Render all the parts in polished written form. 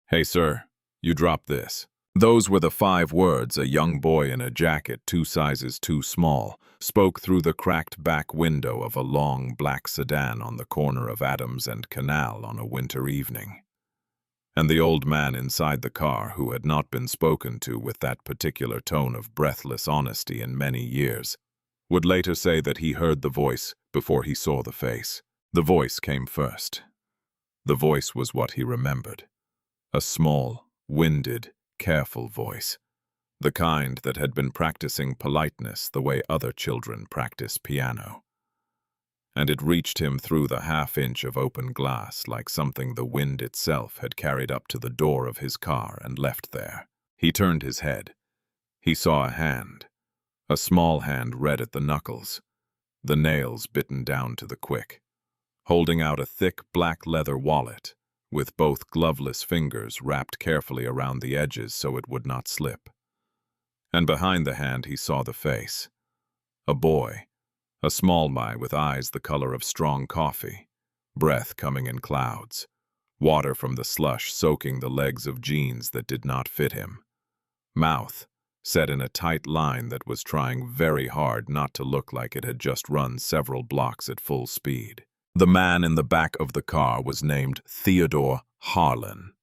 Hey, sir, you dropped this. Those were the 5 words a young boy in a jacket 2 sizes too small spoke through the cracked back window of a long black sedan on the corner of Adams and Canal on a winter evening. And the old man inside the car, who had not been spoken to with that particular tone of breathless honesty in many years, would later say that he heard the voice before he saw the face. The voice came first. The voice was what he remembered. A small, winded, careful voice. The kind that had been practicing politeness the way other children practice piano. And it reached him through the half-inch of open glass like something the wind itself had carried up to the door of his car and left there. He turned his head. He saw a hand. A small hand red at the knuckles, the nails bitten down to the quick, holding out a thick black leather wallet, with both gloveless fingers wrapped carefully around the edges so it would not slip. And behind the hand he saw the face. A boy, a small boy with eyes the color of strong coffee, breath coming in clouds, water from the slush soaking the legs of jeans that did not fit him, mouth set in a tight line that was trying very hard not to look like it had just run several blocks at full speed. The man in the back of the car was named Theodore Harlan.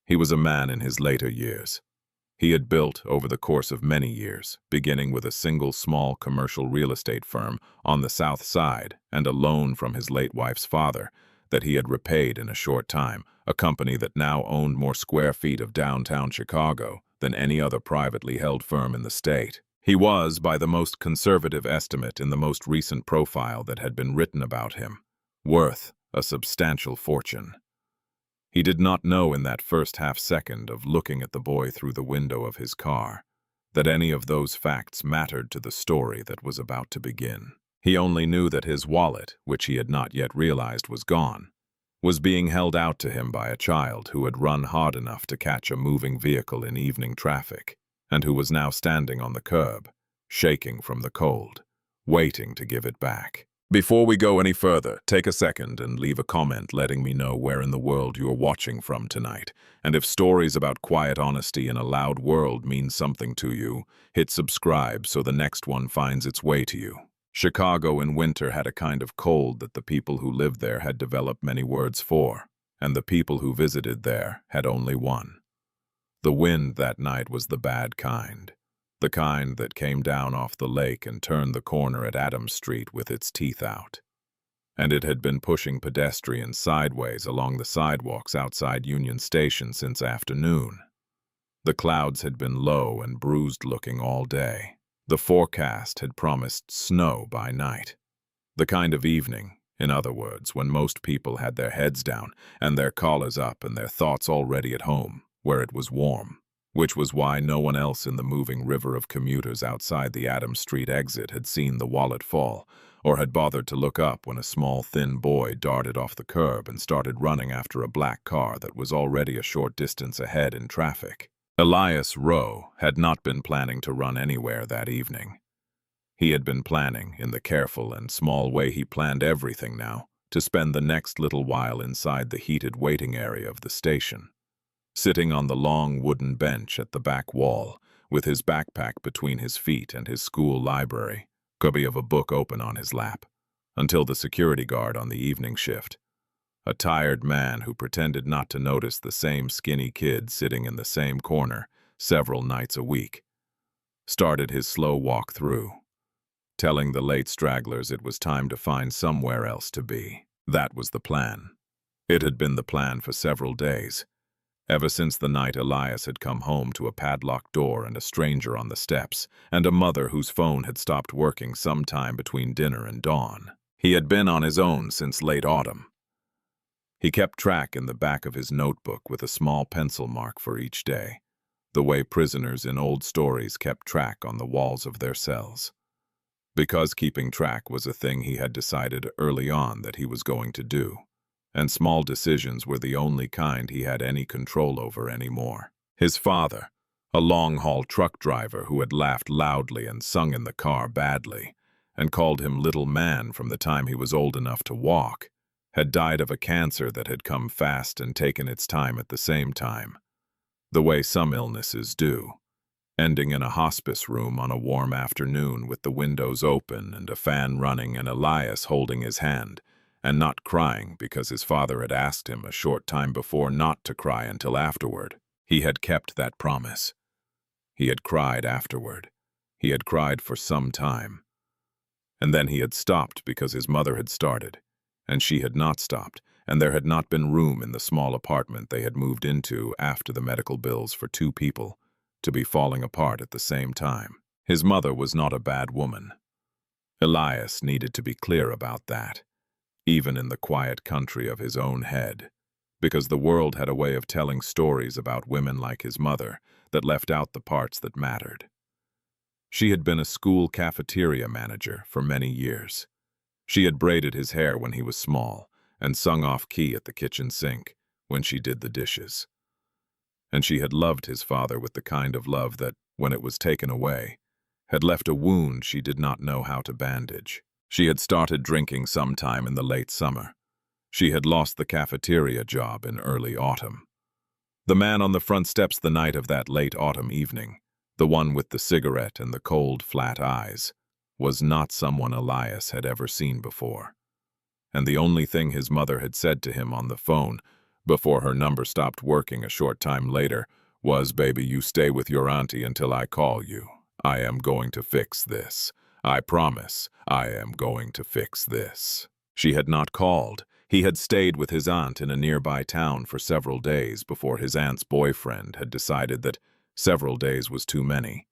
He was a man in his later years. He had built over the course of many years, beginning with a single small commercial real estate firm on the South Side and a loan from his late wife's father that he had repaid in a short time, a company that now owned more square feet of downtown Chicago than any other privately held firm in the state. He was, by the most conservative estimate in the most recent profile that had been written about him, worth a substantial fortune. He did not know in that first half-second of looking at the boy through the window of his car that any of those facts mattered to the story that was about to begin. He only knew that his wallet, which he had not yet realized was gone, was being held out to him by a child who had run hard enough to catch a moving vehicle in evening traffic, and who was now standing on the curb, shaking from the cold, waiting to give it back. Before we go any further, take a second and leave a comment letting me know where in the world you're watching from tonight, and if stories about quiet honesty in a loud world mean something to you, hit subscribe so the next one finds its way to you. Chicago in winter had a kind of cold that the people who lived there had developed many words for, and the people who visited there had only one. The wind that night was the bad kind. The kind that came down off the lake and turned the corner at Adams Street with its teeth out. And it had been pushing pedestrians sideways along the sidewalks outside Union Station since afternoon. The clouds had been low and bruised-looking all day. The forecast had promised snow by night. The kind of evening, in other words, when most people had their heads down and their collars up and their thoughts already at home, where it was warm. Which was why no one else in the moving river of commuters outside the Adams Street exit had seen the wallet fall, or had bothered to look up when a small, thin boy darted off the curb and started running after a black car that was already a short distance ahead in traffic. Elias Rowe had not been planning to run anywhere that evening. He had been planning, in the careful and small way he planned everything now, to spend the next little while inside the heated waiting area of the station, sitting on the long wooden bench at the back wall, with his backpack between his feet and his school library, copy of a book open on his lap, until the security guard on the evening shift, a tired man who pretended not to notice the same skinny kid sitting in the same corner several nights a week, started his slow walk through, telling the late stragglers it was time to find somewhere else to be. That was the plan. It had been the plan for several days, ever since the night Elias had come home to a padlocked door and a stranger on the steps, and a mother whose phone had stopped working sometime between dinner and dawn. He had been on his own since late autumn. He kept track in the back of his notebook with a small pencil mark for each day, the way prisoners in old stories kept track on the walls of their cells. Because keeping track was a thing he had decided early on that he was going to do, and small decisions were the only kind he had any control over anymore. His father, a long-haul truck driver who had laughed loudly and sung in the car badly, and called him little man from the time he was old enough to walk, had died of a cancer that had come fast and taken its time at the same time, the way some illnesses do, ending in a hospice room on a warm afternoon with the windows open and a fan running and Elias holding his hand, and not crying because his father had asked him a short time before not to cry until afterward. He had kept that promise. He had cried afterward. He had cried for some time. And then he had stopped because his mother had started, and she had not stopped, and there had not been room in the small apartment they had moved into after the medical bills for 2 people to be falling apart at the same time. His mother was not a bad woman. Elias needed to be clear about that, even in the quiet country of his own head, because the world had a way of telling stories about women like his mother that left out the parts that mattered. She had been a school cafeteria manager for many years. She had braided his hair when he was small and sung off-key at the kitchen sink when she did the dishes. And she had loved his father with the kind of love that, when it was taken away, had left a wound she did not know how to bandage. She had started drinking sometime in the late summer. She had lost the cafeteria job in early autumn. The man on the front steps the night of that late autumn evening, the one with the cigarette and the cold, flat eyes, was not someone Elias had ever seen before. And the only thing his mother had said to him on the phone, before her number stopped working a short time later, was, "Baby, you stay with your auntie until I call you. I am going to fix this. I promise, I am going to fix this." She had not called. He had stayed with his aunt in a nearby town for several days before his aunt's boyfriend had decided that several days was too many,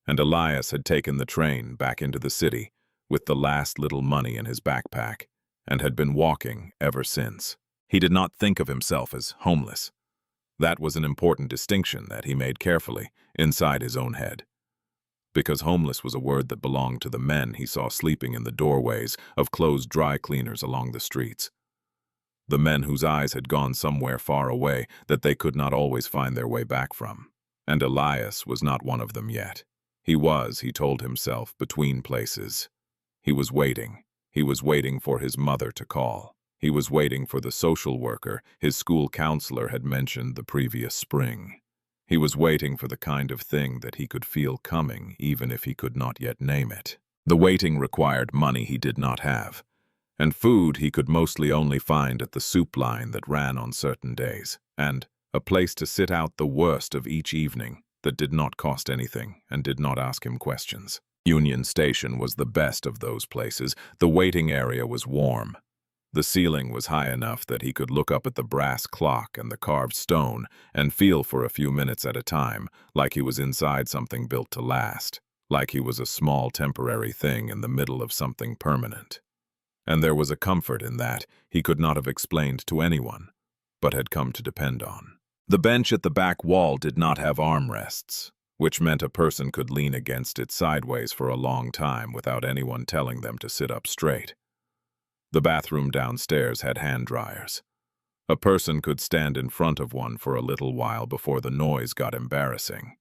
and Elias had taken the train back into the city with the last little money in his backpack and had been walking ever since. He did not think of himself as homeless. That was an important distinction that he made carefully inside his own head, because homeless was a word that belonged to the men he saw sleeping in the doorways of closed dry cleaners along the streets. The men whose eyes had gone somewhere far away that they could not always find their way back from. And Elias was not one of them yet. He was, he told himself, between places. He was waiting. He was waiting for his mother to call. He was waiting for the social worker his school counselor had mentioned the previous spring. He was waiting for the kind of thing that he could feel coming even if he could not yet name it. The waiting required money he did not have, and food he could mostly only find at the soup line that ran on certain days, and a place to sit out the worst of each evening that did not cost anything and did not ask him questions. Union Station was the best of those places. The waiting area was warm. The ceiling was high enough that he could look up at the brass clock and the carved stone and feel for a few minutes at a time like he was inside something built to last, like he was a small temporary thing in the middle of something permanent. And there was a comfort in that he could not have explained to anyone, but had come to depend on. The bench at the back wall did not have armrests, which meant a person could lean against it sideways for a long time without anyone telling them to sit up straight. The bathroom downstairs had hand dryers. A person could stand in front of one for a little while before the noise got embarrassing.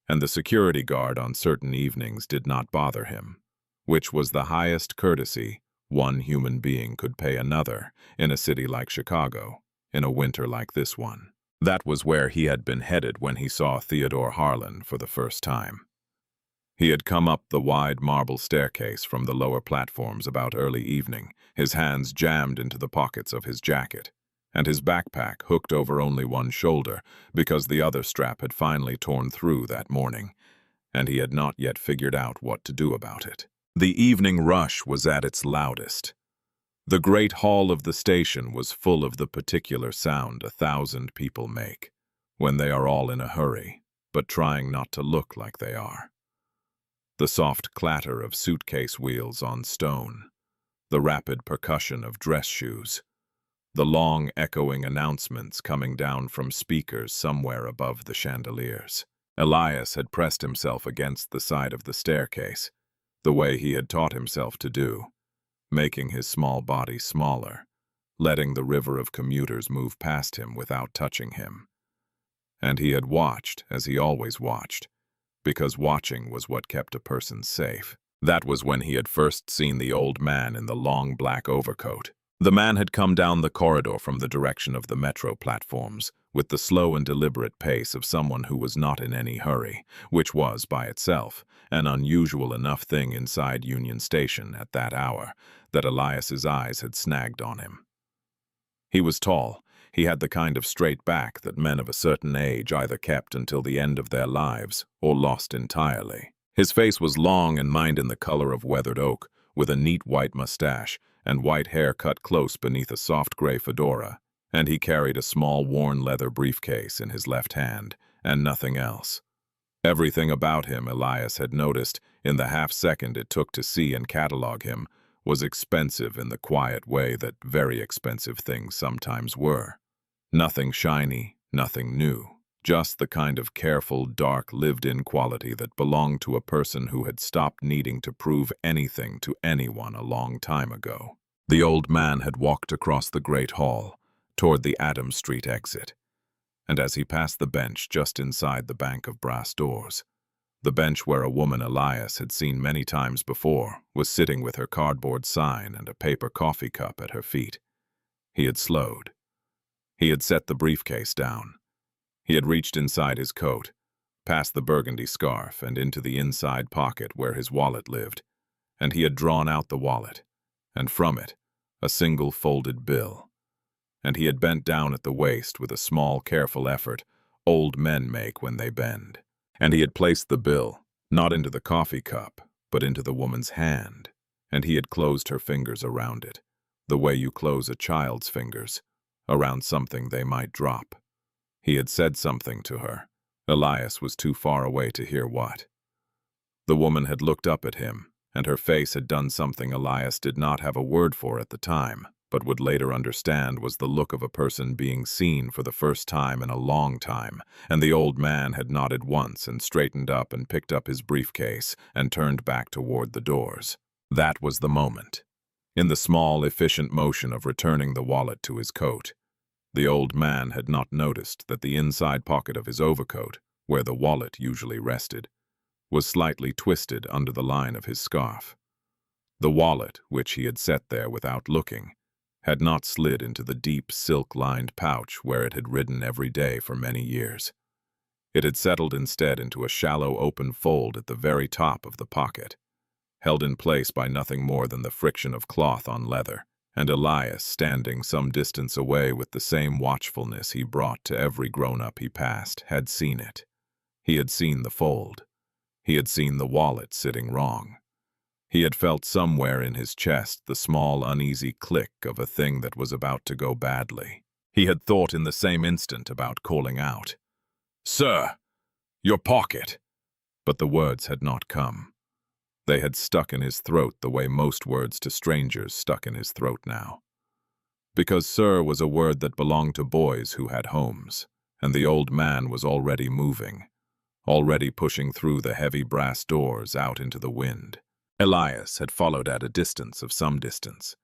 And the security guard on certain evenings did not bother him, which was the highest courtesy one human being could pay another in a city like Chicago, in a winter like this one. That was where he had been headed when he saw Theodore Harlan for the first time. He had come up the wide marble staircase from the lower platforms about early evening, his hands jammed into the pockets of his jacket, and his backpack hooked over only one shoulder because the other strap had finally torn through that morning, and he had not yet figured out what to do about it. The evening rush was at its loudest. The great hall of the station was full of the particular sound 1,000 people make when they are all in a hurry, but trying not to look like they are. The soft clatter of suitcase wheels on stone, the rapid percussion of dress shoes, the long echoing announcements coming down from speakers somewhere above the chandeliers. Elias had pressed himself against the side of the staircase, the way he had taught himself to do, making his small body smaller, letting the river of commuters move past him without touching him. And he had watched, as he always watched, because watching was what kept a person safe. That was when he had first seen the old man in the long black overcoat. The man had come down the corridor from the direction of the metro platforms, with the slow and deliberate pace of someone who was not in any hurry, which was, by itself, an unusual enough thing inside Union Station at that hour that Elias's eyes had snagged on him. He was tall. He had the kind of straight back that men of a certain age either kept until the end of their lives or lost entirely. His face was long and mined in the color of weathered oak, with a neat white mustache and white hair cut close beneath a soft gray fedora, and he carried a small worn leather briefcase in his left hand, and nothing else. Everything about him, Elias had noticed, in the half-second it took to see and catalog him, was expensive in the quiet way that very expensive things sometimes were. Nothing shiny, nothing new. Just the kind of careful, dark, lived-in quality that belonged to a person who had stopped needing to prove anything to anyone a long time ago. The old man had walked across the great hall, toward the Adams Street exit, and as he passed the bench just inside the bank of brass doors, the bench where a woman Elias had seen many times before was sitting with her cardboard sign and a paper coffee cup at her feet. He had slowed. He had set the briefcase down. He had reached inside his coat, past the burgundy scarf and into the inside pocket where his wallet lived, and he had drawn out the wallet, and from it, a single folded bill. And he had bent down at the waist with a small, careful effort old men make when they bend. And he had placed the bill, not into the coffee cup, but into the woman's hand, and he had closed her fingers around it, the way you close a child's fingers, around something they might drop. He had said something to her. Elias was too far away to hear what. The woman had looked up at him, and her face had done something Elias did not have a word for at the time, but would later understand was the look of a person being seen for the first time in a long time, and the old man had nodded once and straightened up and picked up his briefcase and turned back toward the doors. That was the moment. In the small, efficient motion of returning the wallet to his coat, the old man had not noticed that the inside pocket of his overcoat, where the wallet usually rested, was slightly twisted under the line of his scarf. The wallet, which he had set there without looking, had not slid into the deep, silk-lined pouch where it had ridden every day for many years. It had settled instead into a shallow open fold at the very top of the pocket, held in place by nothing more than the friction of cloth on leather, and Elias, standing some distance away with the same watchfulness he brought to every grown-up he passed, had seen it. He had seen the fold. He had seen the wallet sitting wrong. He had felt somewhere in his chest the small, uneasy click of a thing that was about to go badly. He had thought in the same instant about calling out, "Sir, your pocket!" But the words had not come. They had stuck in his throat the way most words to strangers stuck in his throat now. Because "sir" was a word that belonged to boys who had homes, and the old man was already moving, already pushing through the heavy brass doors out into the wind. Elias had followed at a distance of some distance,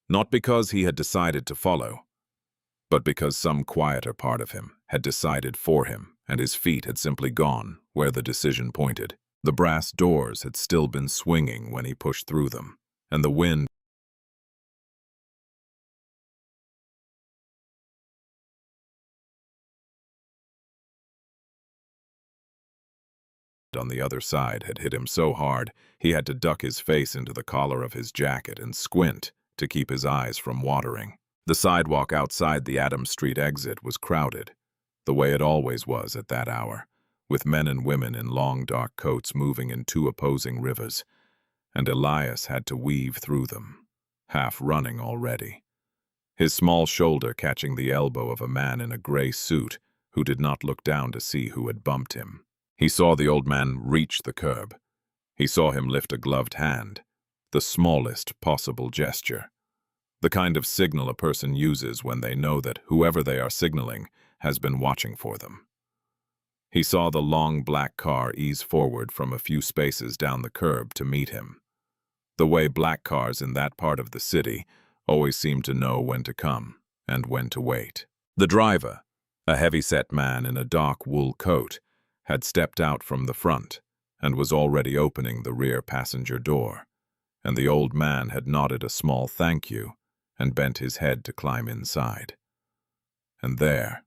not because he had decided to follow, but because some quieter part of him had decided for him, and his feet had simply gone where the decision pointed. The brass doors had still been swinging when he pushed through them, and the wind on the other side had hit him so hard he had to duck his face into the collar of his jacket and squint to keep his eyes from watering. The sidewalk outside the Adams Street exit was crowded, the way it always was at that hour, with men and women in long dark coats moving in two opposing rivers, and Elias had to weave through them, half running already, his small shoulder catching the elbow of a man in a gray suit who did not look down to see who had bumped him. He saw the old man reach the curb. He saw him lift a gloved hand, the smallest possible gesture, the kind of signal a person uses when they know that whoever they are signaling has been watching for them. He saw the long black car ease forward from a few spaces down the curb to meet him, the way black cars in that part of the city always seem to know when to come and when to wait. The driver, a heavy-set man in a dark wool coat, had stepped out from the front and was already opening the rear passenger door, and the old man had nodded a small thank you and bent his head to climb inside. And there,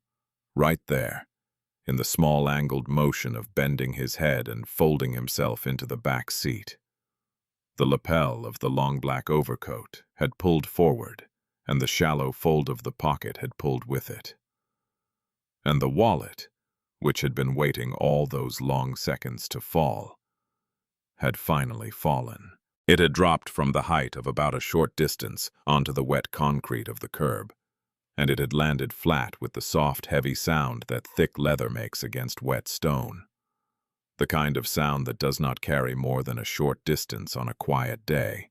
right there, in the small angled motion of bending his head and folding himself into the back seat, the lapel of the long black overcoat had pulled forward, and the shallow fold of the pocket had pulled with it. And the wallet, which had been waiting all those long seconds to fall, had finally fallen. It had dropped from the height of about a short distance onto the wet concrete of the curb, and it had landed flat with the soft, heavy sound that thick leather makes against wet stone. The kind of sound that does not carry more than a short distance on a quiet day,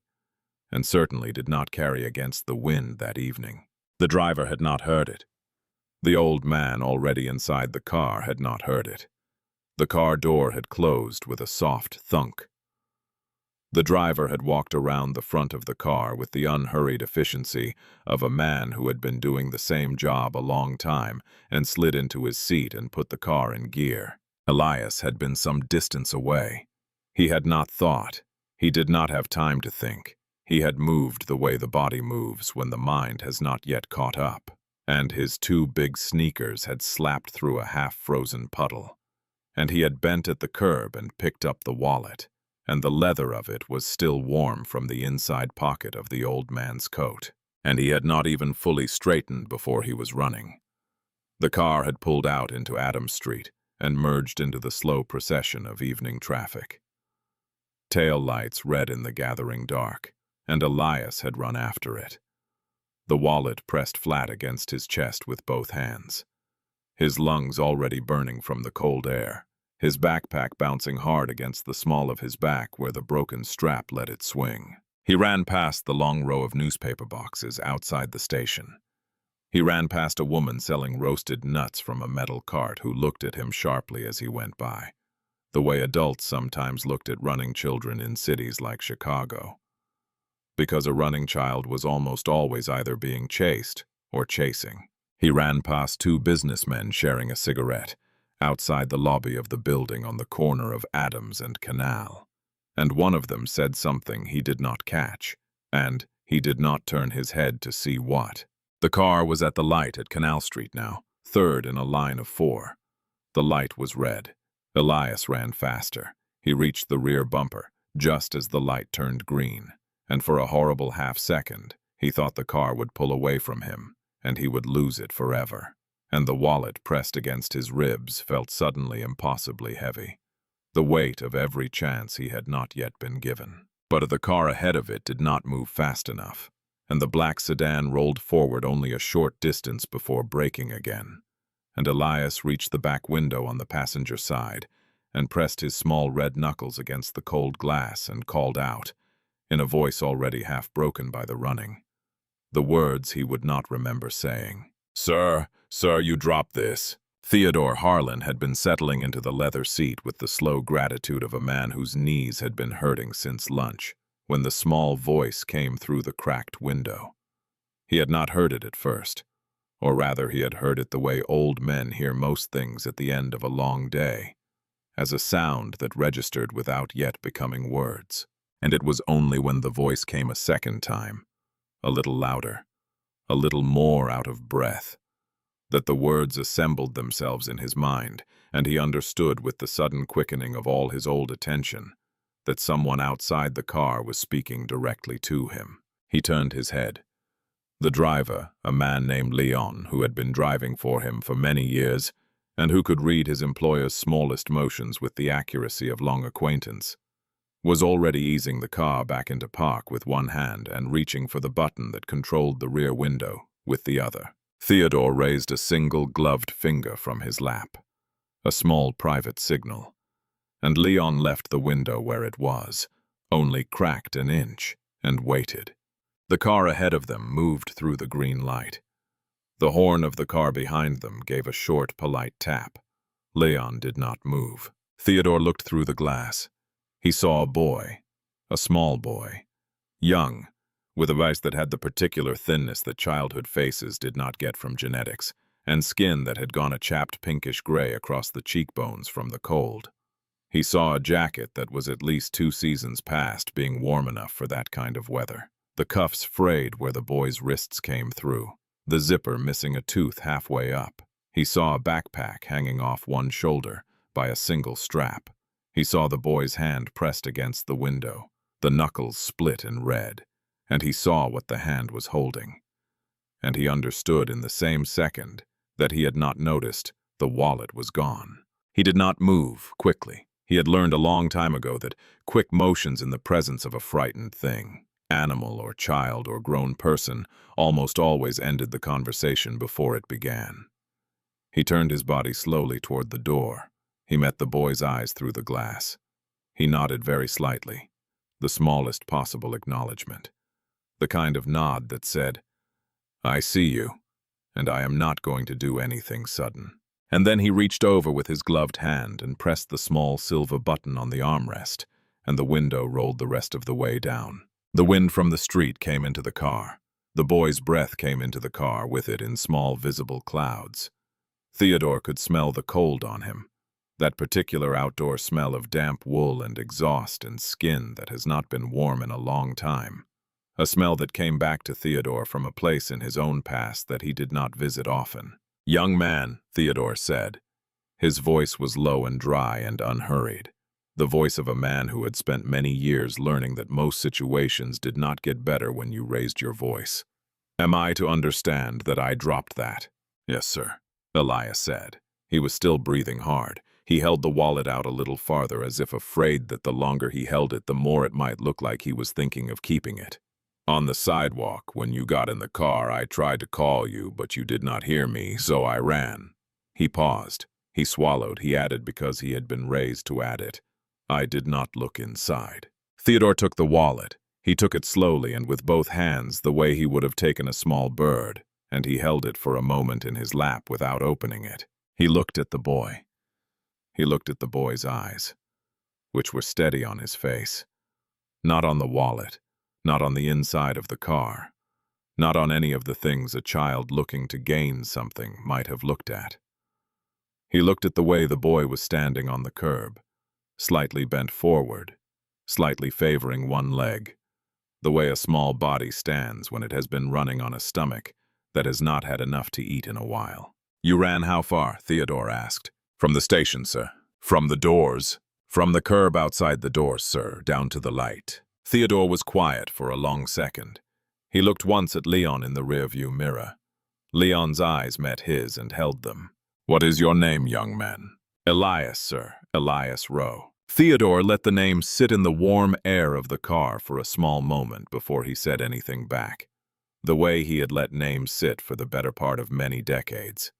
and certainly did not carry against the wind that evening. The driver had not heard it. The old man already inside the car had not heard it. The car door had closed with a soft thunk. The driver had walked around the front of the car with the unhurried efficiency of a man who had been doing the same job a long time and slid into his seat and put the car in gear. Elias had been some distance away. He had not thought. He did not have time to think. He had moved the way the body moves when the mind has not yet caught up, and his two big sneakers had slapped through a half-frozen puddle. And he had bent at the curb and picked up the wallet, and the leather of it was still warm from the inside pocket of the old man's coat, and he had not even fully straightened before he was running. The car had pulled out into Adams Street and merged into the slow procession of evening traffic. Tail lights red in the gathering dark, and Elias had run after it. The wallet pressed flat against his chest with both hands, his lungs already burning from the cold air, his backpack bouncing hard against the small of his back where the broken strap let it swing. He ran past the long row of newspaper boxes outside the station. He ran past a woman selling roasted nuts from a metal cart who looked at him sharply as he went by, the way adults sometimes looked at running children in cities like Chicago. Because a running child was almost always either being chased or chasing. He ran past two businessmen sharing a cigarette outside the lobby of the building on the corner of Adams and Canal, and one of them said something he did not catch, and he did not turn his head to see what. The car was at the light at Canal Street now, third in a line of 4. The light was red. Elias ran faster. He reached the rear bumper just as the light turned green, and for a horrible half-second, he thought the car would pull away from him, and he would lose it forever. And the wallet pressed against his ribs felt suddenly impossibly heavy, the weight of every chance he had not yet been given. But the car ahead of it did not move fast enough, and the black sedan rolled forward only a short distance before braking again, and Elias reached the back window on the passenger side and pressed his small red knuckles against the cold glass and called out, in a voice already half broken by the running, the words he would not remember saying. "Sir, you dropped this." Theodore Harlan had been settling into the leather seat with the slow gratitude of a man whose knees had been hurting since lunch, when the small voice came through the cracked window. He had not heard it at first, or rather he had heard it the way old men hear most things at the end of a long day, as a sound that registered without yet becoming words. And it was only when the voice came a second time, a little louder, a little more out of breath, that the words assembled themselves in his mind, and he understood with the sudden quickening of all his old attention that someone outside the car was speaking directly to him. He turned his head. The driver, a man named Leon, who had been driving for him for many years, and who could read his employer's smallest motions with the accuracy of long acquaintance, was already easing the car back into park with one hand and reaching for the button that controlled the rear window with the other. Theodore raised a single gloved finger from his lap, a small private signal, and Leon left the window where it was, only cracked an inch, and waited. The car ahead of them moved through the green light. The horn of the car behind them gave a short, polite tap. Leon did not move. Theodore looked through the glass. He saw a boy, a small boy, young, with a face that had the particular thinness that childhood faces did not get from genetics, and skin that had gone a chapped pinkish gray across the cheekbones from the cold. He saw a jacket that was at least 2 seasons past being warm enough for that kind of weather. the cuffs frayed where the boy's wrists came through, the zipper missing a tooth halfway up. He saw a backpack hanging off one shoulder by a single strap. He saw the boy's hand pressed against the window, the knuckles split and red, and he saw what the hand was holding. And he understood in the same second that he had not noticed the wallet was gone. He did not move quickly. He had learned a long time ago that quick motions in the presence of a frightened thing, animal or child or grown person, almost always ended the conversation before it began. He turned his body slowly toward the door. He met the boy's eyes through the glass. He nodded very slightly, the smallest possible acknowledgement, the kind of nod that said, "I see you, and I am not going to do anything sudden." And then he reached over with his gloved hand and pressed the small silver button on the armrest, and the window rolled the rest of the way down. The wind from the street came into the car. The boy's breath came into the car with it in small visible clouds. Theodore could smell the cold on him, that particular outdoor smell of damp wool and exhaust and skin that has not been warm in a long time. A smell that came back to Theodore from a place in his own past that he did not visit often. "Young man," Theodore said. His voice was low and dry and unhurried, the voice of a man who had spent many years learning that most situations did not get better when you raised your voice. "Am I to understand that I dropped that?" "Yes, sir," Elias said. He was still breathing hard. He held the wallet out a little farther as if afraid that the longer he held it, the more it might look like he was thinking of keeping it. "On the sidewalk, when you got in the car, I tried to call you, but you did not hear me, so I ran." He paused. He swallowed. He added because he had been raised to add it. "I did not look inside." Theodore took the wallet. He took it slowly and with both hands, the way he would have taken a small bird, and he held it for a moment in his lap without opening it. He looked at the boy. He looked at the boy's eyes, which were steady on his face, not on the wallet, not on the inside of the car, not on any of the things a child looking to gain something might have looked at. He looked at the way the boy was standing on the curb, slightly bent forward, slightly favoring one leg, the way a small body stands when it has been running on a stomach that has not had enough to eat in a while. "You ran how far?" Theodore asked. "From the station, sir." "From the doors?" "From the curb outside the doors, sir, down to the light." Theodore was quiet for a long second. He looked once at Leon in the rearview mirror. Leon's eyes met his and held them. "What is your name, young man?" "Elias, sir, Elias Rowe." Theodore let the name sit in the warm air of the car for a small moment before he said anything back, the way he had let names sit for the better part of many decades.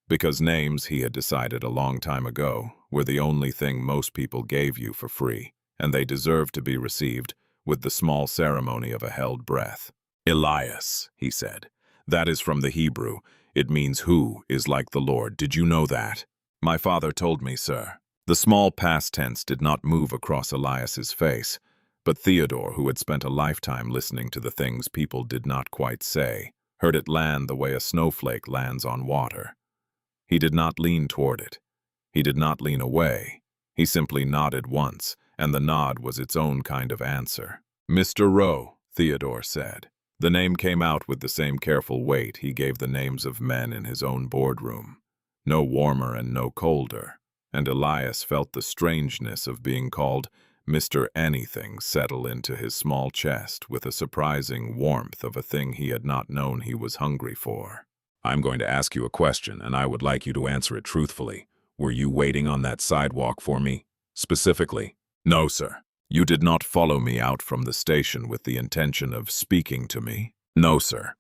Because names, he had decided a long time ago, were the only thing most people gave you for free, and they deserved to be received with the small ceremony of a held breath. "Elias," he said. "That is from the Hebrew. It means who is like the Lord. Did you know that?" "My father told me, sir." The small past tense did not move across Elias's face, but Theodore, who had spent a lifetime listening to the things people did not quite say, heard it land the way a snowflake lands on water. He did not lean toward it. He did not lean away. He simply nodded once, and the nod was its own kind of answer. "Mr. Rowe," Theodore said. The name came out with the same careful weight he gave the names of men in his own boardroom. No warmer and no colder, and Elias felt the strangeness of being called Mr. Anything settle into his small chest with a surprising warmth of a thing he had not known he was hungry for. "I'm going to ask you a question, and I would like you to answer it truthfully. Were you waiting on that sidewalk for me? Specifically?" "No, sir." "You did not follow me out from the station with the intention of speaking to me?" "No, sir.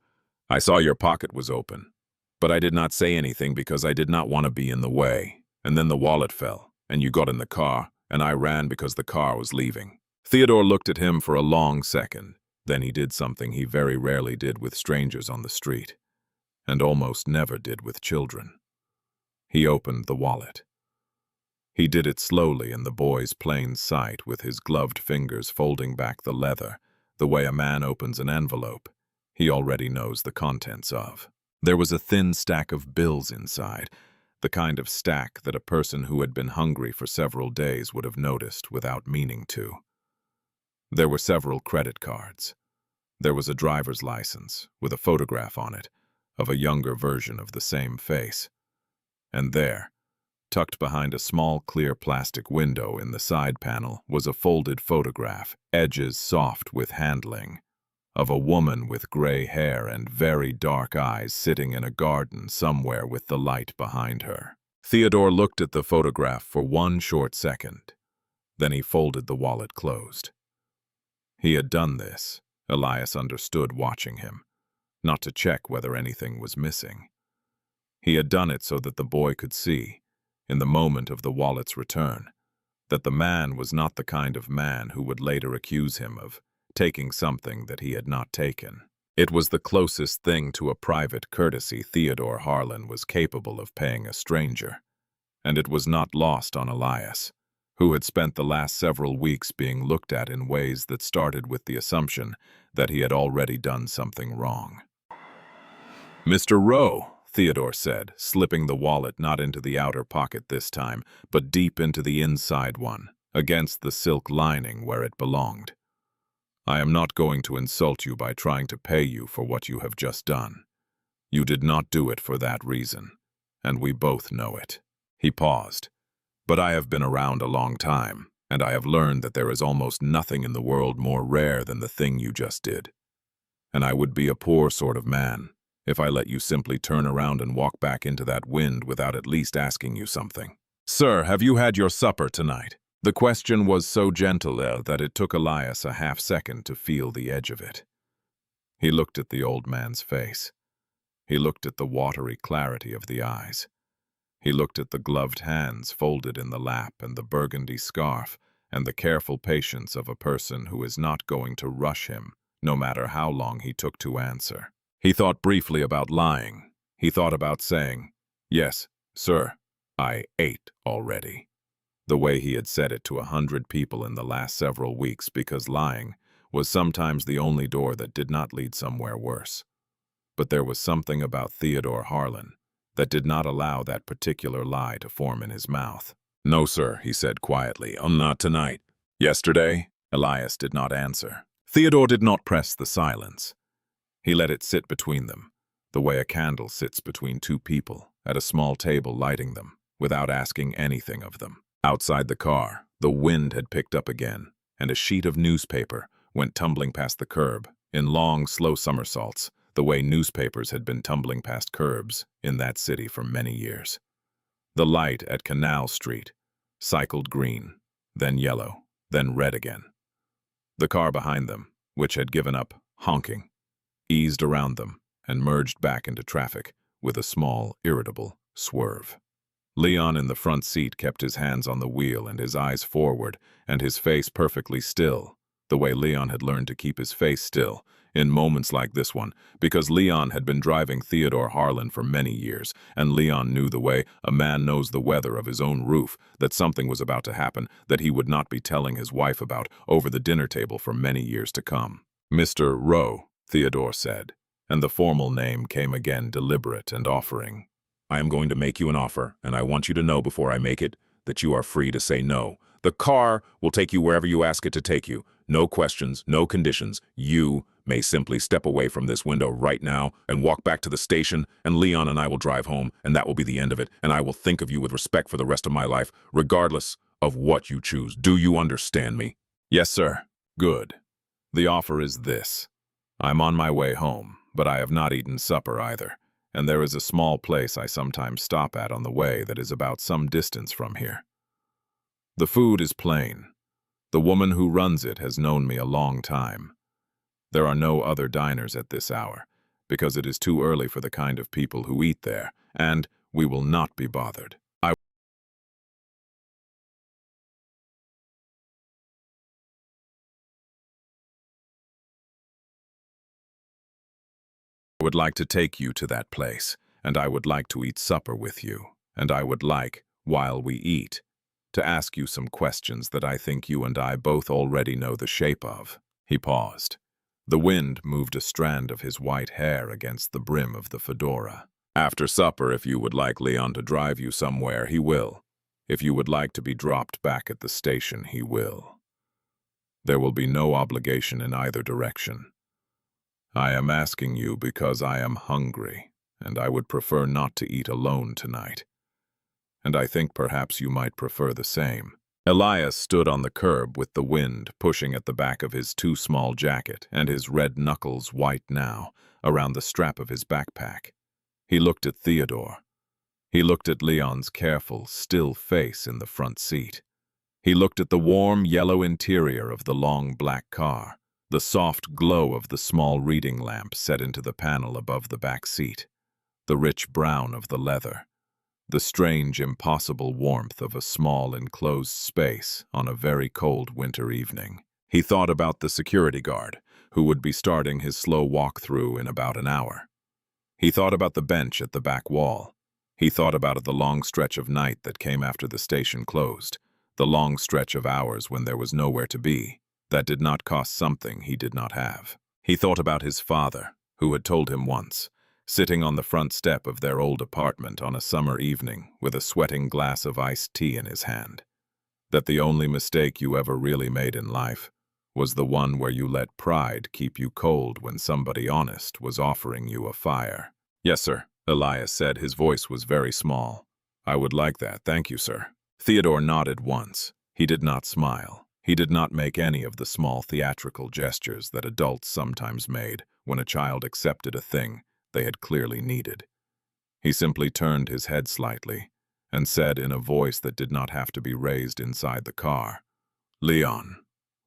I saw your pocket was open, but I did not say anything because I did not want to be in the way. And then the wallet fell, and you got in the car, and I ran because the car was leaving." Theodore looked at him for a long second. Then he did something he very rarely did with strangers on the street, and almost never did with children. He opened the wallet. He did it slowly in the boy's plain sight, with his gloved fingers folding back the leather, the way a man opens an envelope he already knows the contents of. There was a thin stack of bills inside, the kind of stack that a person who had been hungry for several days would have noticed without meaning to. There were several credit cards. There was a driver's license, with a photograph on it, of a younger version of the same face. And there, tucked behind a small clear plastic window in the side panel, was a folded photograph, edges soft with handling, of a woman with gray hair and very dark eyes sitting in a garden somewhere with the light behind her. Theodore looked at the photograph for one short second. Then he folded the wallet closed. He had done this, Elias understood watching him, not to check whether anything was missing. He had done it so that the boy could see, in the moment of the wallet's return, that the man was not the kind of man who would later accuse him of taking something that he had not taken. It was the closest thing to a private courtesy Theodore Harlan was capable of paying a stranger, and it was not lost on Elias, who had spent the last several weeks being looked at in ways that started with the assumption that he had already done something wrong. "Mr. Rowe," Theodore said, slipping the wallet not into the outer pocket this time, but deep into the inside one, against the silk lining where it belonged. "I am not going to insult you by trying to pay you for what you have just done. You did not do it for that reason, and we both know it." He paused. "But I have been around a long time, and I have learned that there is almost nothing in the world more rare than the thing you just did. And I would be a poor sort of man if I let you simply turn around and walk back into that wind without at least asking you something. Sir, have you had your supper tonight?" The question was so gentle that it took Elias a half-second to feel the edge of it. He looked at the old man's face. He looked at the watery clarity of the eyes. He looked at the gloved hands folded in the lap and the burgundy scarf and the careful patience of a person who is not going to rush him, no matter how long he took to answer. He thought briefly about lying. He thought about saying, "Yes, sir, I ate already," the way he had said it to 100 people in the last several weeks, because lying was sometimes the only door that did not lead somewhere worse. But there was something about Theodore Harlan that did not allow that particular lie to form in his mouth. "No, sir," he said quietly, "not tonight." "Yesterday?" Elias did not answer. Theodore did not press the silence. He let it sit between them, the way a candle sits between two people at a small table lighting them, without asking anything of them. Outside the car, the wind had picked up again, and a sheet of newspaper went tumbling past the curb, in long, slow somersaults, the way newspapers had been tumbling past curbs in that city for many years. The light at Canal Street cycled green, then yellow, then red again. The car behind them, which had given up honking, eased around them and merged back into traffic with a small, irritable swerve. Leon in the front seat kept his hands on the wheel and his eyes forward and his face perfectly still, the way Leon had learned to keep his face still in moments like this one, because Leon had been driving Theodore Harlan for many years, and Leon knew the way a man knows the weather of his own roof, that something was about to happen that he would not be telling his wife about over the dinner table for many years to come. "Mr. Rowe," Theodore said, and the formal name came again, deliberate and offering. "I am going to make you an offer, and I want you to know before I make it that you are free to say no. The car will take you wherever you ask it to take you. No questions, no conditions. You may simply step away from this window right now and walk back to the station, and Leon and I will drive home, and that will be the end of it, and I will think of you with respect for the rest of my life, regardless of what you choose. Do you understand me?" "Yes, sir." "Good. The offer is this. I'm on my way home, but I have not eaten supper either, and there is a small place I sometimes stop at on the way that is about some distance from here. The food is plain. The woman who runs it has known me a long time. There are no other diners at this hour, because it is too early for the kind of people who eat there, and we will not be bothered. I would like to take you to that place, and I would like to eat supper with you, and I would like, while we eat, to ask you some questions that I think you and I both already know the shape of." He paused. The wind moved a strand of his white hair against the brim of the fedora. "After supper, if you would like Leon to drive you somewhere, he will. If you would like to be dropped back at the station, he will. There will be no obligation in either direction. I am asking you because I am hungry, and I would prefer not to eat alone tonight. And I think perhaps you might prefer the same. Elias stood on the curb with the wind pushing at the back of his too small jacket and his red knuckles white now around the strap of his backpack. He looked at Theodore. He looked at Leon's careful, still face in the front seat. He looked at the warm, yellow interior of the long black car, the soft glow of the small reading lamp set into the panel above the back seat, the rich brown of the leather, the strange, impossible warmth of a small, enclosed space on a very cold winter evening. He thought about the security guard, who would be starting his slow walk-through in about an hour. He thought about the bench at the back wall. He thought about the long stretch of night that came after the station closed, the long stretch of hours when there was nowhere to be, that did not cost something he did not have. He thought about his father, who had told him once, sitting on the front step of their old apartment on a summer evening with a sweating glass of iced tea in his hand, that the only mistake you ever really made in life was the one where you let pride keep you cold when somebody honest was offering you a fire. "Yes, sir," Elias said. His voice was very small. "I would like that, thank you, sir." Theodore nodded once. He did not smile. He did not make any of the small theatrical gestures that adults sometimes made when a child accepted a thing they had clearly needed. He simply turned his head slightly and said in a voice that did not have to be raised inside the car, "Leon,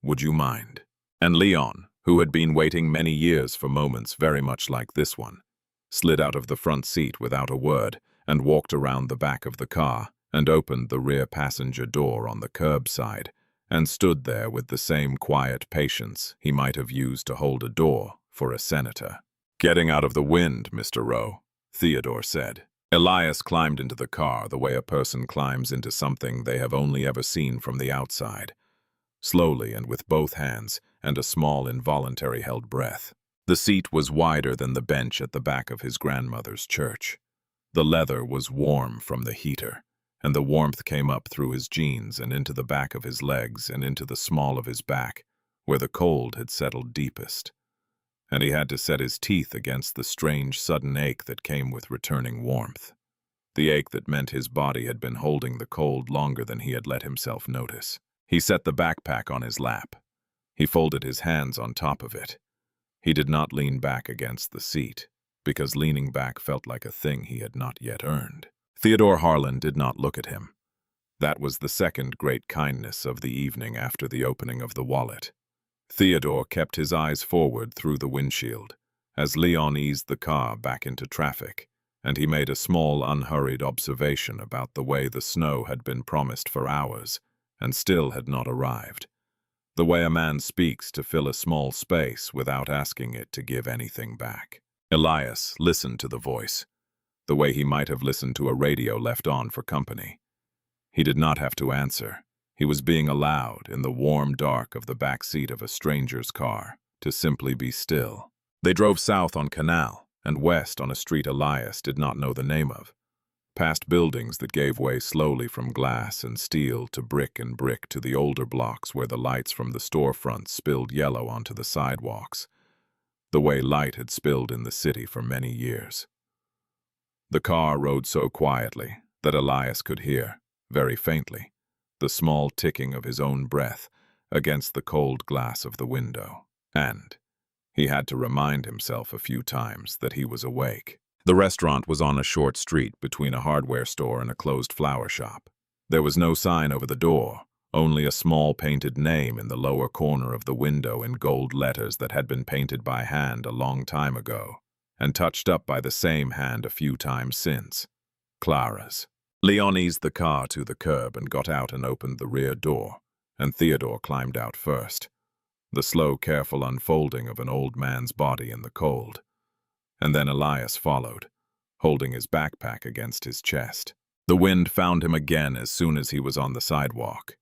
would you mind?" And Leon, who had been waiting many years for moments very much like this one, slid out of the front seat without a word and walked around the back of the car and opened the rear passenger door on the curbside and stood there with the same quiet patience he might have used to hold a door for a senator. "Getting out of the wind, Mr. Rowe," Theodore said. Elias climbed into the car the way a person climbs into something they have only ever seen from the outside, slowly and with both hands and a small involuntary held breath. The seat was wider than the bench at the back of his grandmother's church. The leather was warm from the heater, and the warmth came up through his jeans and into the back of his legs and into the small of his back, where the cold had settled deepest. And he had to set his teeth against the strange sudden ache that came with returning warmth, the ache that meant his body had been holding the cold longer than he had let himself notice. He set the backpack on his lap. He folded his hands on top of it. He did not lean back against the seat, because leaning back felt like a thing he had not yet earned. Theodore Harlan did not look at him. That was the second great kindness of the evening after the opening of the wallet. Theodore kept his eyes forward through the windshield as Leon eased the car back into traffic, and he made a small, unhurried observation about the way the snow had been promised for hours and still had not arrived. The way a man speaks to fill a small space without asking it to give anything back. Elias listened to the voice, the way he might have listened to a radio left on for company. He did not have to answer. He was being allowed, in the warm dark of the back seat of a stranger's car, to simply be still. They drove south on Canal and west on a street Elias did not know the name of, past buildings that gave way slowly from glass and steel to brick and brick to the older blocks where the lights from the storefronts spilled yellow onto the sidewalks, the way light had spilled in the city for many years. The car rode so quietly that Elias could hear, very faintly, the small ticking of his own breath against the cold glass of the window, and he had to remind himself a few times that he was awake. The restaurant was on a short street between a hardware store and a closed flower shop. There was no sign over the door, only a small painted name in the lower corner of the window in gold letters that had been painted by hand a long time ago, and touched up by the same hand a few times since. Clara's. Leon eased the car to the curb and got out and opened the rear door, and Theodore climbed out first. The slow, careful unfolding of an old man's body in the cold. And then Elias followed, holding his backpack against his chest. The wind found him again as soon as he was on the sidewalk.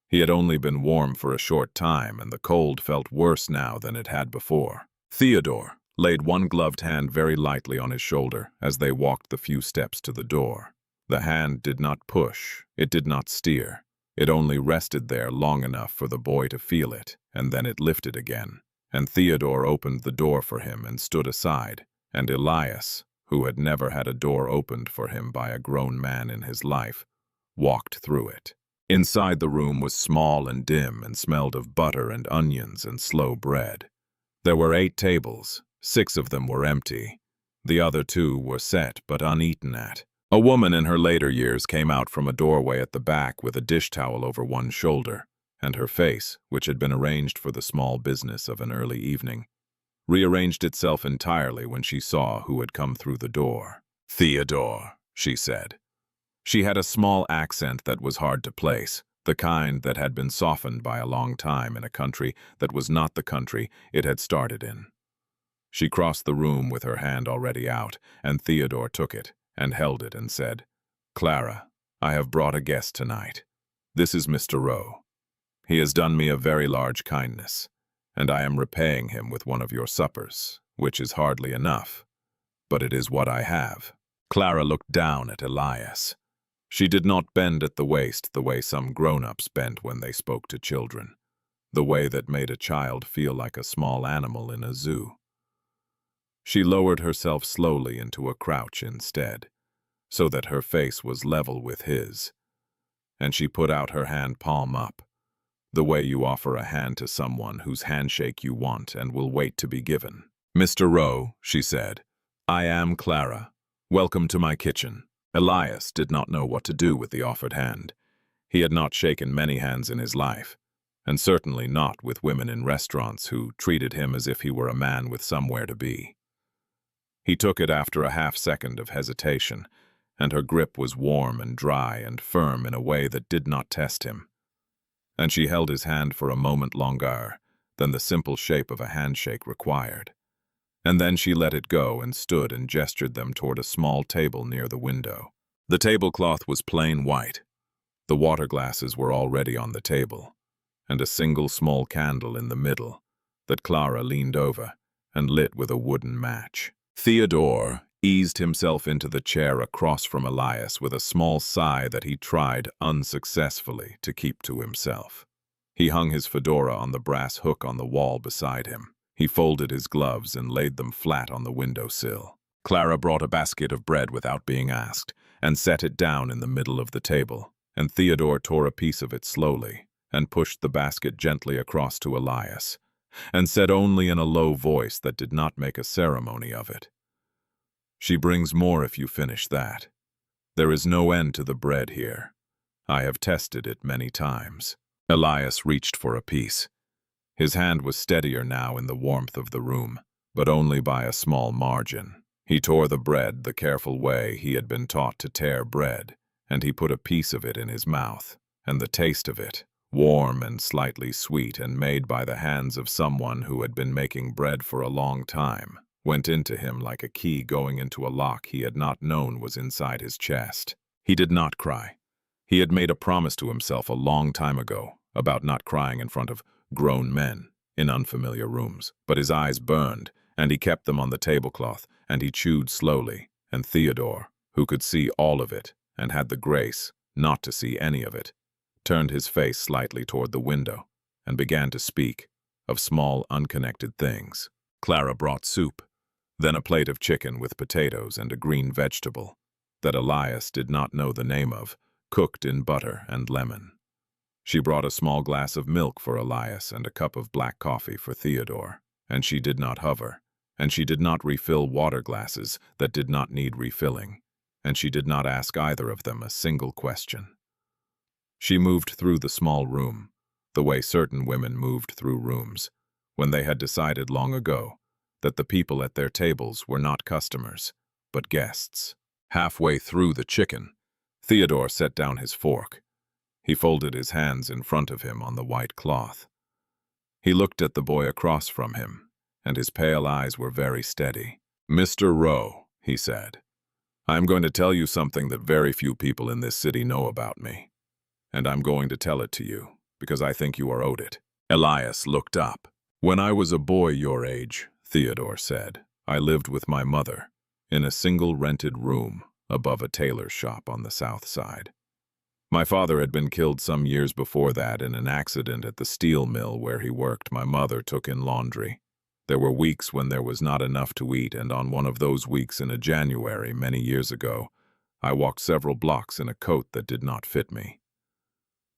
He had only been warm for a short time, and the cold felt worse now than it had before. Theodore laid one gloved hand very lightly on his shoulder as they walked the few steps to the door. The hand did not push, it did not steer. It only rested there long enough for the boy to feel it, and then it lifted again, and Theodore opened the door for him and stood aside, and Elias, who had never had a door opened for him by a grown man in his life, walked through it. Inside the room was small and dim and smelled of butter and onions and slow bread. There were 8 tables. 6 of them were empty. The other 2 were set but uneaten at. A woman in her later years came out from a doorway at the back with a dish towel over one shoulder, and her face, which had been arranged for the small business of an early evening, rearranged itself entirely when she saw who had come through the door. "Theodore," she said. She had a small accent that was hard to place, the kind that had been softened by a long time in a country that was not the country it had started in. She crossed the room with her hand already out, and Theodore took it and held it and said, "Clara, I have brought a guest tonight. This is Mr. Rowe. He has done me a very large kindness, and I am repaying him with one of your suppers, which is hardly enough, but it is what I have." Clara looked down at Elias. She did not bend at the waist the way some grown-ups bent when they spoke to children, the way that made a child feel like a small animal in a zoo. She lowered herself slowly into a crouch instead, so that her face was level with his, and she put out her hand palm up, the way you offer a hand to someone whose handshake you want and will wait to be given. "Mr. Rowe," she said, "I am Clara. Welcome to my kitchen." Elias did not know what to do with the offered hand. He had not shaken many hands in his life, and certainly not with women in restaurants who treated him as if he were a man with somewhere to be. He took it after a half-second of hesitation, and her grip was warm and dry and firm in a way that did not test him. And she held his hand for a moment longer than the simple shape of a handshake required. And then she let it go and stood and gestured them toward a small table near the window. The tablecloth was plain white. The water glasses were already on the table, and a single small candle in the middle that Clara leaned over and lit with a wooden match. Theodore eased himself into the chair across from Elias with a small sigh that he tried unsuccessfully to keep to himself. He hung his fedora on the brass hook on the wall beside him. He folded his gloves and laid them flat on the windowsill. Clara brought a basket of bread without being asked and set it down in the middle of the table, and Theodore tore a piece of it slowly and pushed the basket gently across to Elias, and said only in a low voice that did not make a ceremony of it, "She brings more if you finish that. There is no end to the bread here. I have tested it many times." Elias reached for a piece. His hand was steadier now in the warmth of the room, but only by a small margin. He tore the bread the careful way he had been taught to tear bread, and he put a piece of it in his mouth, and the taste of it, warm and slightly sweet and made by the hands of someone who had been making bread for a long time, went into him like a key going into a lock he had not known was inside his chest. He did not cry. He had made a promise to himself a long time ago about not crying in front of grown men in unfamiliar rooms, but his eyes burned, and he kept them on the tablecloth, and he chewed slowly, and Theodore, who could see all of it and had the grace not to see any of it, turned his face slightly toward the window and began to speak of small, unconnected things. Clara brought soup, then a plate of chicken with potatoes and a green vegetable that Elias did not know the name of, cooked in butter and lemon. She brought a small glass of milk for Elias and a cup of black coffee for Theodore, and she did not hover, and she did not refill water glasses that did not need refilling, and she did not ask either of them a single question. She moved through the small room, the way certain women moved through rooms, when they had decided long ago that the people at their tables were not customers, but guests. Halfway through the chicken, Theodore set down his fork. He folded his hands in front of him on the white cloth. He looked at the boy across from him, and his pale eyes were very steady. "Mr. Rowe," he said, "I am going to tell you something that very few people in this city know about me, and I'm going to tell it to you because I think you are owed it." Elias looked up. "When I was a boy your age," Theodore said, "I lived with my mother in a single rented room above a tailor's shop on the south side. My father had been killed some years before that in an accident at the steel mill where he worked. My mother took in laundry. There were weeks when there was not enough to eat, and on one of those weeks in a January many years ago, I walked several blocks in a coat that did not fit me,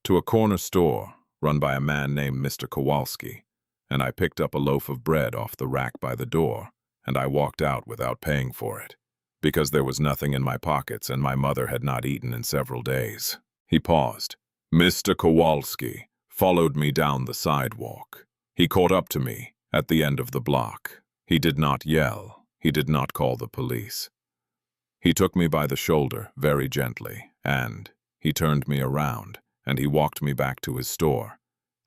to a corner store run by a man named Mr. Kowalski, and I picked up a loaf of bread off the rack by the door, and I walked out without paying for it, because there was nothing in my pockets and my mother had not eaten in several days. He paused. Mr. Kowalski followed me down the sidewalk. He caught up to me at the end of the block. He did not yell. He did not call the police. He took me by the shoulder very gently, and he turned me around, and he walked me back to his store,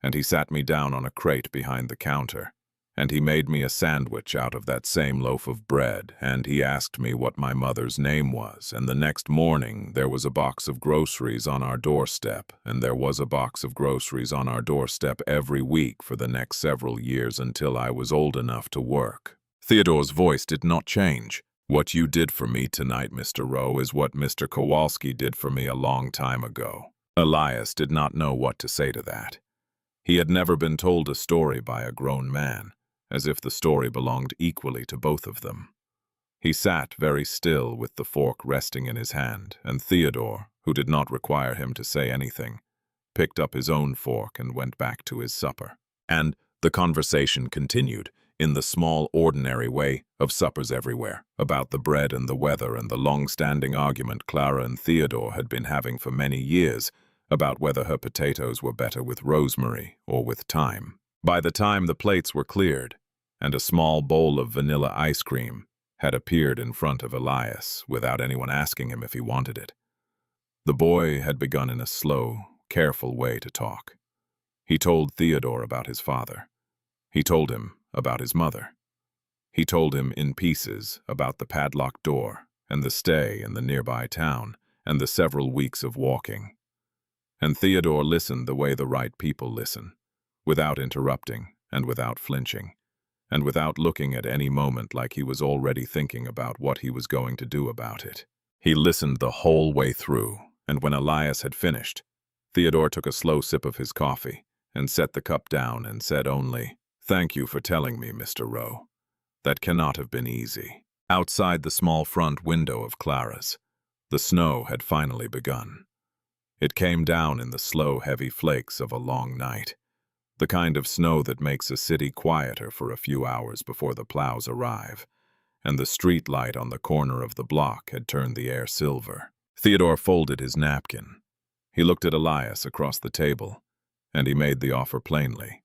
and he sat me down on a crate behind the counter, and he made me a sandwich out of that same loaf of bread, and he asked me what my mother's name was, and the next morning there was a box of groceries on our doorstep, and there was a box of groceries on our doorstep every week for the next several years until I was old enough to work. Theodore's voice did not change. What you did for me tonight, Mr. Rowe, is what Mr. Kowalski did for me a long time ago. Elias did not know what to say to that. He had never been told a story by a grown man, as if the story belonged equally to both of them. He sat very still with the fork resting in his hand, and Theodore, who did not require him to say anything, picked up his own fork and went back to his supper. And the conversation continued, in the small, ordinary way of suppers everywhere, about the bread and the weather and the long-standing argument Clara and Theodore had been having for many years about whether her potatoes were better with rosemary or with thyme. By the time the plates were cleared, and a small bowl of vanilla ice cream had appeared in front of Elias without anyone asking him if he wanted it, the boy had begun in a slow, careful way to talk. He told Theodore about his father. He told him about his mother. He told him in pieces about the padlocked door and the stay in the nearby town and the several weeks of walking. And Theodore listened the way the right people listen, without interrupting and without flinching, and without looking at any moment like he was already thinking about what he was going to do about it. He listened the whole way through, and when Elias had finished, Theodore took a slow sip of his coffee and set the cup down and said only, "Thank you for telling me, Mr. Rowe. That cannot have been easy." Outside the small front window of Clara's, the snow had finally begun. It came down in the slow, heavy flakes of a long night, the kind of snow that makes a city quieter for a few hours before the plows arrive, and the street light on the corner of the block had turned the air silver. Theodore folded his napkin. He looked at Elias across the table, and he made the offer plainly,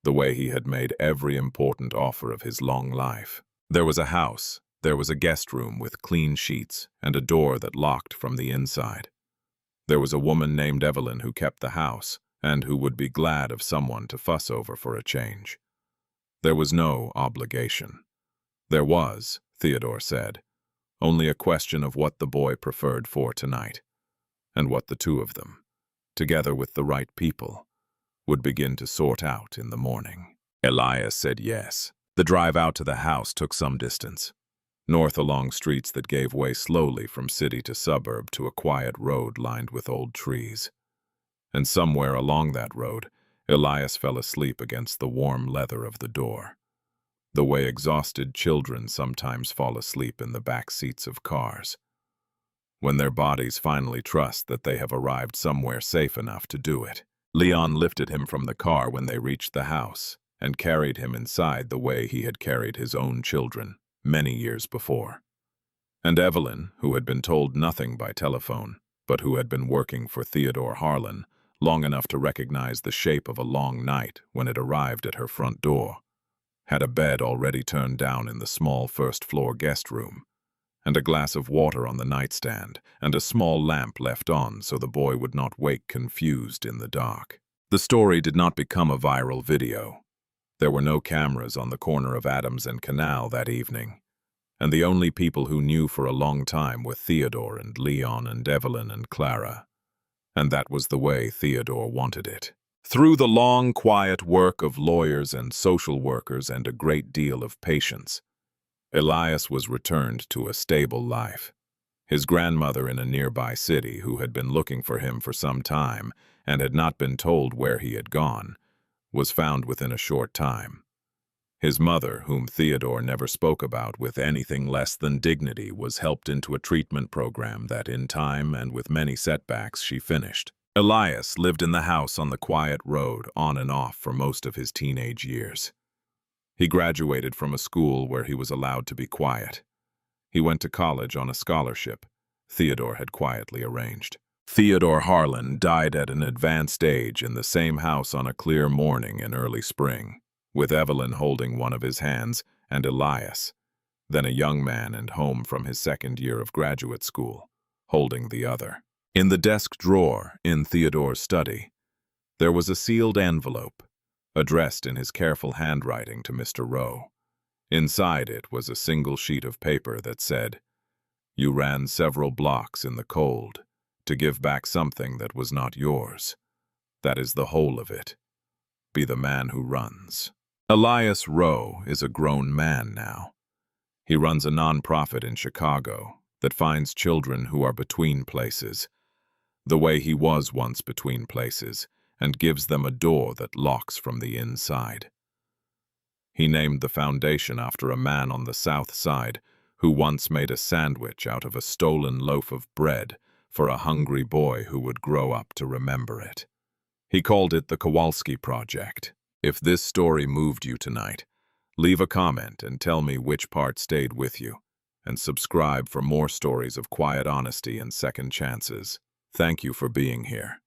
the way he had made every important offer of his long life. There was a house, there was a guest room with clean sheets and a door that locked from the inside. There was a woman named Evelyn who kept the house and who would be glad of someone to fuss over for a change. There was no obligation. There was, Theodore said, only a question of what the boy preferred for tonight, and what the two of them, together with the right people, would begin to sort out in the morning. Elias said yes. The drive out to the house took some distance, north along streets that gave way slowly from city to suburb to a quiet road lined with old trees. And somewhere along that road, Elias fell asleep against the warm leather of the door, the way exhausted children sometimes fall asleep in the back seats of cars, when their bodies finally trust that they have arrived somewhere safe enough to do it. Leon lifted him from the car when they reached the house and carried him inside the way he had carried his own children many years before. And Evelyn, who had been told nothing by telephone, but who had been working for Theodore Harlan long enough to recognize the shape of a long night when it arrived at her front door, had a bed already turned down in the small first-floor guest room, and a glass of water on the nightstand, and a small lamp left on so the boy would not wake confused in the dark. The story did not become a viral video. There were no cameras on the corner of Adams and Canal that evening, and the only people who knew for a long time were Theodore and Leon and Evelyn and Clara, and that was the way Theodore wanted it. Through the long, quiet work of lawyers and social workers and a great deal of patience, Elias was returned to a stable life. His grandmother in a nearby city, who had been looking for him for some time and had not been told where he had gone, was found within a short time. His mother, whom Theodore never spoke about with anything less than dignity, was helped into a treatment program that, in time and with many setbacks, she finished. Elias lived in the house on the quiet road, on and off, for most of his teenage years. He graduated from a school where he was allowed to be quiet. He went to college on a scholarship Theodore had quietly arranged. Theodore Harlan died at an advanced age in the same house on a clear morning in early spring, with Evelyn holding one of his hands and Elias, then a young man and home from his second year of graduate school, holding the other. In the desk drawer in Theodore's study, there was a sealed envelope, addressed in his careful handwriting to Mr. Rowe. Inside it was a single sheet of paper that said, "You ran several blocks in the cold to give back something that was not yours. That is the whole of it. Be the man who runs." Elias Rowe is a grown man now. He runs a nonprofit in Chicago that finds children who are between places, the way he was once between places, and gives them a door that locks from the inside. He named the foundation after a man on the South Side who once made a sandwich out of a stolen loaf of bread for a hungry boy who would grow up to remember it. He called it the Kowalski Project. If this story moved you tonight, leave a comment and tell me which part stayed with you, and subscribe for more stories of quiet honesty and second chances. Thank you for being here.